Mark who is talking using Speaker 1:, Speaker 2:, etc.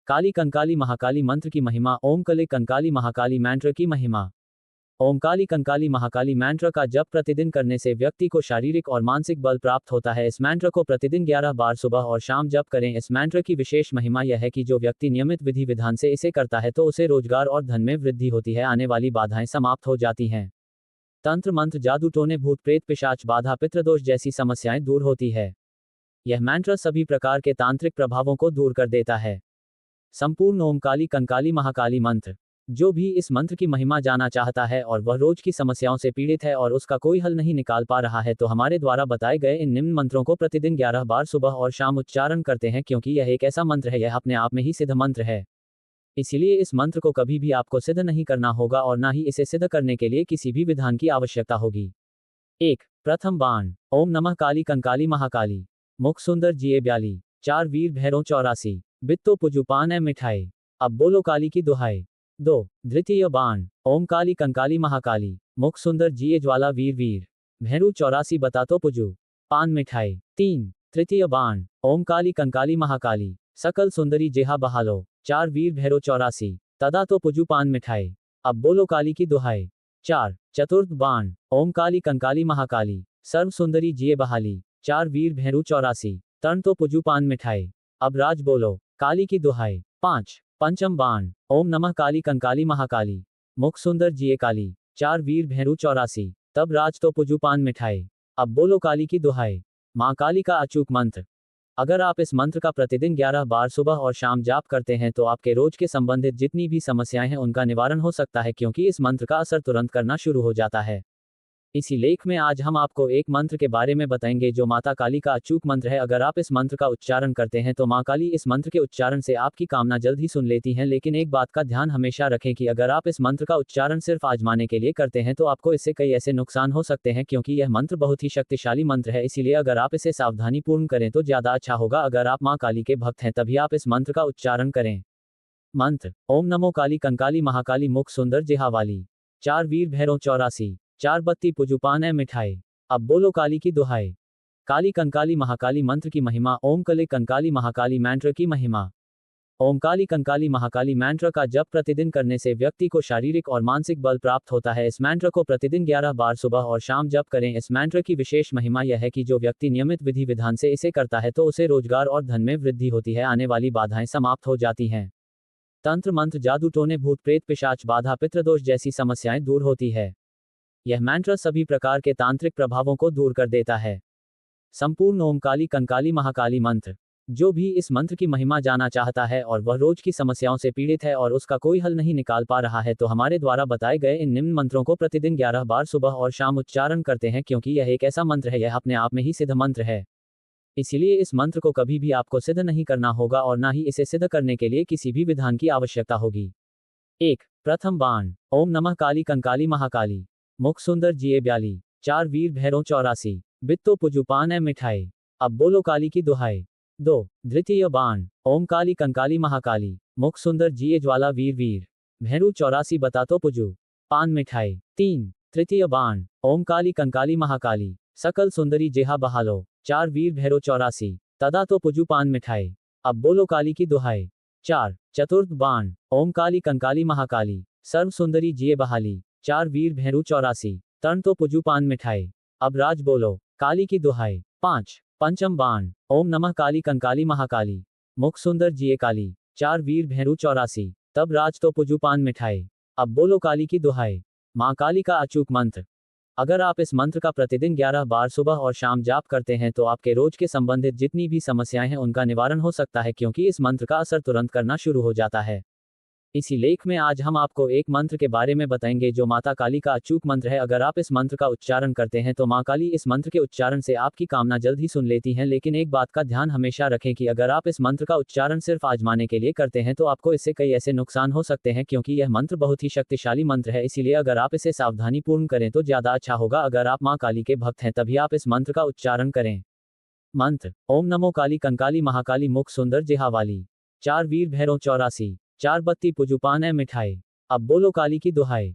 Speaker 1: काली कंकाली महाकाली मंत्र की महिमा। ओम कले कंकाली महाकाली मंत्र की महिमा। ओम काली कंकाली महाकाली मंत्र का जप प्रतिदिन करने से व्यक्ति को शारीरिक और मानसिक बल प्राप्त होता है। इस मंत्र को प्रतिदिन 11 बार सुबह और शाम जप करें। इस मंत्र की विशेष महिमा यह है कि जो व्यक्ति नियमित विधि विधान से इसे करता है तो उसे रोजगार और धन में वृद्धि होती है, आने वाली बाधाएं समाप्त हो जाती हैं। तंत्र मंत्र जादू टोने भूत प्रेत पिशाच बाधा पितृदोष जैसी समस्याएं दूर होती है। यह मंत्र सभी प्रकार के तांत्रिक प्रभावों को दूर कर देता है। संपूर्ण ओम काली कंकाली महाकाली मंत्र। जो भी इस मंत्र की महिमा जाना चाहता है और वह रोज की समस्याओं से पीड़ित है और उसका कोई हल नहीं निकाल पा रहा है तो हमारे द्वारा बताए गए इन निम्न मंत्रों को प्रतिदिन 11 बार सुबह और शाम उच्चारण करते हैं, क्योंकि यह एक ऐसा मंत्र है, यह अपने आप में ही सिद्ध मंत्र है। इसलिए इस मंत्र को कभी भी आपको सिद्ध नहीं करना होगा और ना ही इसे सिद्ध करने के लिए किसी भी विधान की आवश्यकता होगी। 1. प्रथम बाण। ओम नमः काली कंकाली महाकाली। मुख सुंदर जिए ब्याली। 4 वीर भैरों 84। बित्तो पुजु पान है मिठाई। अब बोलो काली की दुहाई। 2. द्वितीय बाण। ओम काली कंकाली महाकाली। मुख सुंदर जिए ज्वाला वीर वीर। भैरू 84 बतातो पुजु पान मिठाई। 3. तृतीय बाण। ओम काली कंकाली महाकाली। सकल सुंदरी जेहा बहालो। 4 वीर भैरो 84। तदा तो पुजु पान मिठाई। अब बोलो काली की दुहाई। 4. चतुर्थ बाण। ओम काली कंकाली महाकाली। सर्व सुंदरी जिए बहाली। 4 वीर भैरू 84। तन तो पुजु पान मिठाई। अब राज बोलो काली की दुहाई। 5. पंचम बाण। ओम नमः काली कंकाली महाकाली। मुख सुंदर जिए काली। 4 वीर भैरू 84। तब राज तो पुजु पान मिठाई। अब बोलो काली की दुहाई। मां काली का अचूक मंत्र। अगर आप इस मंत्र का प्रतिदिन 11 बार सुबह और शाम जाप करते हैं तो आपके रोज के संबंधित जितनी भी समस्याएं हैं उनका निवारण हो सकता है, क्योंकि इस मंत्र का असर तुरंत करना शुरू हो जाता है। इसी लेख में आज हम आपको एक मंत्र के बारे में बताएंगे जो माता काली का अचूक मंत्र है। अगर आप इस मंत्र का उच्चारण करते हैं तो मां काली इस मंत्र के उच्चारण से आपकी कामना जल्द ही सुन लेती हैं। लेकिन एक बात का ध्यान हमेशा रखें कि अगर आप इस मंत्र का उच्चारण सिर्फ आजमाने के लिए करते हैं तो आपको इससे कई ऐसे नुकसान हो सकते हैं, क्योंकि यह मंत्र बहुत ही शक्तिशाली मंत्र है। इसीलिए अगर आप इसे सावधानी पूर्ण करें तो ज्यादा अच्छा होगा। अगर आप मां काली के भक्त हैं तभी आप इस मंत्र का उच्चारण करें। मंत्र। ओम नमो काली कंकाली महाकाली। मुख सुंदर जेहावाली। 4 वीर भैरों 84। 4 बत्ती पुजुपान है मिठाई। अब बोलो काली की दुहाई। काली कंकाली महाकाली मंत्र की महिमा। ओम कले कंकाली महाकाली मंत्र की महिमा। ओम काली कंकाली महाकाली मंत्र का जप प्रतिदिन करने से व्यक्ति को शारीरिक और मानसिक बल प्राप्त होता है। इस मंत्र को प्रतिदिन 11 बार सुबह और शाम जप करें। इस मंत्र की विशेष महिमा यह है कि जो व्यक्ति नियमित विधि विधान से इसे करता है तो उसे रोजगार और धन में वृद्धि होती है, आने वाली बाधाएं समाप्त हो जाती हैं। तंत्र मंत्र जादू टोने भूत प्रेत पिशाच बाधा पितृदोष जैसी समस्याएं दूर होती है। यह मंत्र सभी प्रकार के तांत्रिक प्रभावों को दूर कर देता है। संपूर्ण ओम काली कंकाली महाकाली मंत्र। जो भी इस मंत्र की महिमा जाना चाहता है और वह रोज की समस्याओं से पीड़ित है और उसका कोई हल नहीं निकाल पा रहा है तो हमारे द्वारा बताए गए इन निम्न मंत्रों को प्रतिदिन 11 बार सुबह और शाम उच्चारण करते हैं, क्योंकि यह एक ऐसा मंत्र है, यह अपने आप में ही सिद्ध मंत्र है। इसलिए इस मंत्र को कभी भी आपको सिद्ध नहीं करना होगा और ना ही इसे सिद्ध करने के लिए किसी भी विधान की आवश्यकता होगी। 1. प्रथम बाण। ओम नमः काली कंकाली महाकाली। मुख सुंदर जिए ब्याली। 4 वीर भैरों 84। बित्तो पुजुपान है मिठाई। अब बोलो काली की दुहाई। 2. द्वितीय बाण। ओम काली कंकाली महाकाली। मुख सुंदर जिए ज्वाला वीर वीर। भैरू 84 बतातो पुजु पान मिठाई। 3. तृतीय बाण। ओम काली कंकाली महाकाली। सकल सुंदरी जेहा बहालो। 4 वीर भैरो 84। तदा तो पुजु पान मिठाई। अब बोलो काली की दुहाई। 4. चतुर्थ बाण। ओम काली कंकाली महाकाली। सर्व सुंदरी जिए बहाली। 4 वीर भैरू 84। तन तो पुजु पान मिठाई। अब राज बोलो काली की दुहाई। 5. पंचम बाण। ओम नमः काली कंकाली महाकाली। मुख सुंदर जिए काली। 4 वीर भैरू 84। तब राज तो पुजु पान मिठाई। अब बोलो काली की दुहाई। मां काली का अचूक मंत्र। अगर आप इस मंत्र का प्रतिदिन 11 बार सुबह और शाम जाप करते हैं तो आपके रोज के संबंधित जितनी भी समस्याएं हैं उनका निवारण हो सकता है, क्योंकि इस मंत्र का असर तुरंत करना शुरू हो जाता है। इसी लेख में आज हम आपको एक मंत्र के बारे में बताएंगे जो माता काली का अचूक मंत्र है। अगर आप इस मंत्र का उच्चारण करते हैं तो मां काली इस मंत्र के उच्चारण से आपकी कामना जल्द ही सुन लेती हैं। लेकिन एक बात का ध्यान हमेशा रखें कि अगर आप इस मंत्र का उच्चारण सिर्फ आजमाने के लिए करते हैं तो आपको इससे कई ऐसे नुकसान हो सकते हैं, क्योंकि यह मंत्र बहुत ही शक्तिशाली मंत्र है। इसीलिए अगर आप इसे सावधानी पूर्ण करें तो ज्यादा अच्छा होगा। अगर आप मां काली के भक्त हैं तभी आप इस मंत्र का उच्चारण करें। मंत्र। ओम नमो काली कंकाली महाकाली। मुख सुंदर जेहावाली। 4 वीर भैरों 84। 4 बत्ती पुजुपान है मिठाई। अब बोलो काली की दुहाई।